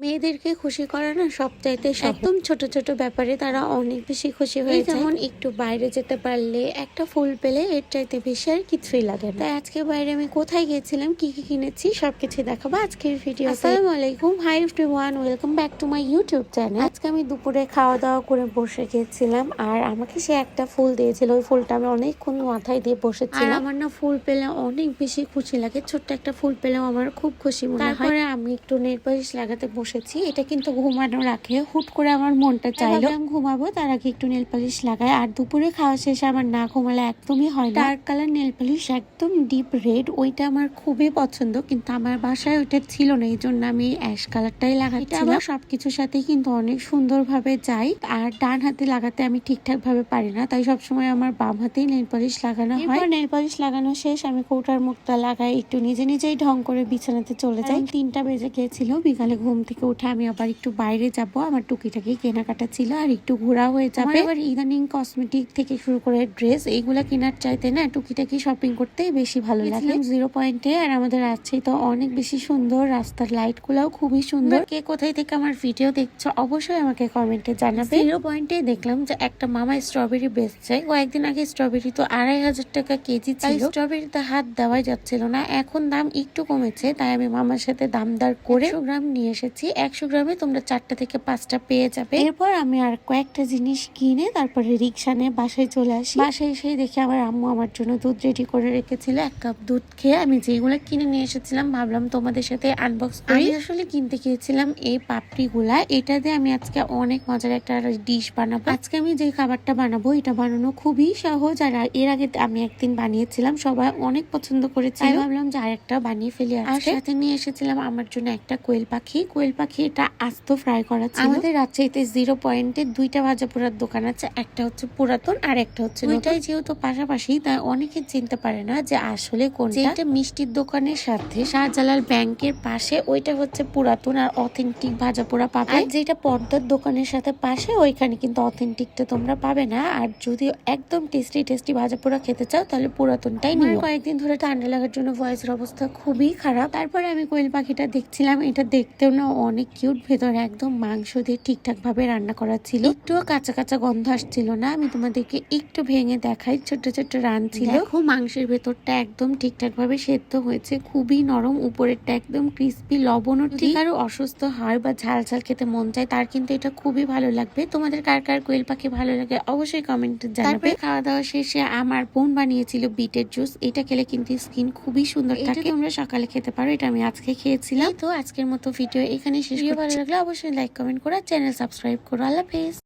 মেয়েদেরকে খুশি করা না সবচাইতে একদম ছোট ছোট ব্যাপারে তারা অনেক বেশি খুশি হয়ে যায়। যেমন একটু বাইরে যেতে পারলে, একটা ফুল পেলে, এর চাইতে বেশি আর কিছুই লাগে না। তাই আজকে বাইরে আমি কোথায় গিয়েছিলাম, কি কি কিনেছি সবকিছু দেখাবো আজকের ভিডিও। আসসালামু আলাইকুম, hi everyone, welcome back to my YouTube channel. আজকে আমি দুপুরে খাওয়া দাওয়া করে বসে গিয়েছিলাম, আর আমাকে সে একটা ফুল দিয়েছিল। ওই ফুলটা আমি অনেকক্ষণ মাথায় দিয়ে বসেছিলাম। আমার না ফুল পেলে অনেক বেশি খুশি লাগে। ছোট্ট একটা ফুল পেলেও আমার খুব খুশি মনে হয়। তারপরে আমি একটু নেল পালিশ লাগাতে বসেছি। এটা কিন্তু ঘুমানোর আগে হুট করে আমার মনটা চাইলো আমি ঘুমাবো, তার আগে একটু নেল পালিশ লাগাই। আর দুপুরে খাওয়া শেষে আমার না ঘুমালে একদমই হয় না। ডার্ক কালার নেল পালিশ, একদম ডিপ রেড, ওইটা আমার খুবই পছন্দ, কিন্তু আমার বাসায় ওইটা ছিল না, এই জন্য আমি অ্যাশ কালারটাই লাগাচ্ছিলাম। সবকিছুর সাথে কিন্তু অনেক সুন্দর ভাবে যায়। আর ডান হাতে লাগাতে আমি ঠিকঠাক ভাবে পারি না, তাই সবসময় আমার বাম হাতেই নেল পালিশ লাগানো হয়। নেল পালিশ লাগানো শেষ, আমি কৌটার মুখটা লাগাই, একটু নিজে নিজেই ঢং করে বিছানাতে চলে যাই। 3টা বেজে গিয়েছিল। বিকালে ঘুম থেকে উঠে আমি আবার একটু বাইরে যাব, আমার টুকিটাকি কেনাকাটা ছিল, আর একটু ঘোরা হয়ে যাবে। এবার ইদানিং কসমেটিক থেকে শুরু করে ড্রেস, এইগুলা কেনার চাইতে না টুকিটাকি শপিং করতে বেশি ভালো লাগে। 0 পয়েন্টে, আর আমাদের রাজশাহী তো অনেক বেশি সুন্দর, রাস্তার লাইট গুলাও খুবই সুন্দর। কে কোথায় থেকে আমার ভিডিও দেখছো অবশ্যই আমাকে কমেন্টে জানাবে। 0 পয়েন্টে দেখলাম যে একটা মামা স্ট্রবেরি বেচছে। কয়েকদিন আগে স্ট্রবেরি তো 2500 টাকা কেজি ছিল। স্ট্রবেরিতে হাত দেওয়াই যাচ্ছিল না। এখন দাম একটু কমেছে, তাই আমি মামার সাথে দামদার করে 100 গ্রাম নিয়ে এসেছি। 100 গ্রামে তোমরা 4টা থেকে 5টা পেয়ে যাবে। এরপর আমি আর কয়েকটা জিনিস কিনে তারপরে রিক্সা নিয়ে বাসায় চলে আসি। বাসায় এসে দেখি আমার আম্মু আমার জন্য দুধ রেডি করে রেখেছিল। 1 কাপ দুধ খেয়ে আমি যেগুলো কিনে নিয়ে এসেছিলাম ভাবলাম তোমাদের সাথে আনবক্স করি। আমি আসলে কিনতে গিয়েছিলাম এই পাপড়ি গুলা। এটা দিয়ে আমি আজকে অনেক মজার একটা ডিশ বানাবো। আজকে আমি যে খাবারটা বানাবো এটা বানানো খুবই সহজ, আর এর আগে আমি একদিন বানিয়েছিলাম, সবাই অনেক পছন্দ করেছিল। ভাবলাম যে আরেকটা বানিয়ে ফেলি। আর সাথে নিয়ে এসেছিলাম আমার জন্য একটা কোয়েল পাখি। কোয়েল পাখি এটা আস্ত ফ্রাই করা ছিল। আমাদের রাজশাহীতে 0 পয়েন্টে 2টা ভাজা পোড়ার দোকান আছে, একটা হচ্ছে পুরাতন আর একটা হচ্ছে দুইটাই যেহেতু পাশাপাশি, তাই অনেকে চিনতে পারে না যে আসলে কোনটা। যেটা মিষ্টির দোকানের সাথে শাহজালাল ব্যাংকের পাশে ওইটা হচ্ছে পুরাতন আর অথেন্টিক ভাজা পোড়া পাবে। আর যেটা পর্দার দোকানের সাথে পাশে ওইখানে কিন্তু অথেন্টিকটা তোমরা পাবে না। আর যদি একদম টেস্টি ভাজা পোড়া খেতে চাও তাহলে পুরাতনটাই নিও। কয়েকদিন ধরে ঠান্ডা লাগার জন্য ভয়েসের অবস্থা খুবই খারাপ। তারপরে আমি কোয়েল পাখিটা দেখছিলাম। এটা দেখতেও না অনেক কিউট, ভেতরে একদম মাংস দিয়ে ঠিকঠাক ভাবে রান্না করা ছিল, একটুও কাঁচা কাঁচা গন্ধ আসছিল না। আমি তোমাদেরকে একটু ভেঙে দেখাই। ছোট ছোট রান ছিল। দেখো মাংসের ভেতরটা একদম ঠিকঠাক ভাবে সেদ্ধ হয়েছে, খুবই নরম, উপরেরটা একদম ক্রিস্পি। লবণও ঠিক। আর অসুস্থ হয় বা ঝাল ঝাল খেতে মন চায় তার কিন্তু এটা খুবই ভালো লাগবে। তোমাদের কার কার কোয়েল পাখি ভালো লাগে অবশ্যই কমেন্টে জানাবে। খাওয়া দাওয়া শেষে আমার বোন বানিয়েছিল বিটের জুস। এটা খেলে কিন্তু স্কিন খুবই সুন্দর থাকে। তোমরা সকালে খেতে পারো, এটা আমি আজকে খেয়েছিলাম। তো আজকের মতো ভিডিও এখানে শেষ। ভালো লাগলে অবশ্যই লাইক কমেন্ট করো, চ্যানেল সাবস্ক্রাইব করো। আল্লাহ হাফেজ।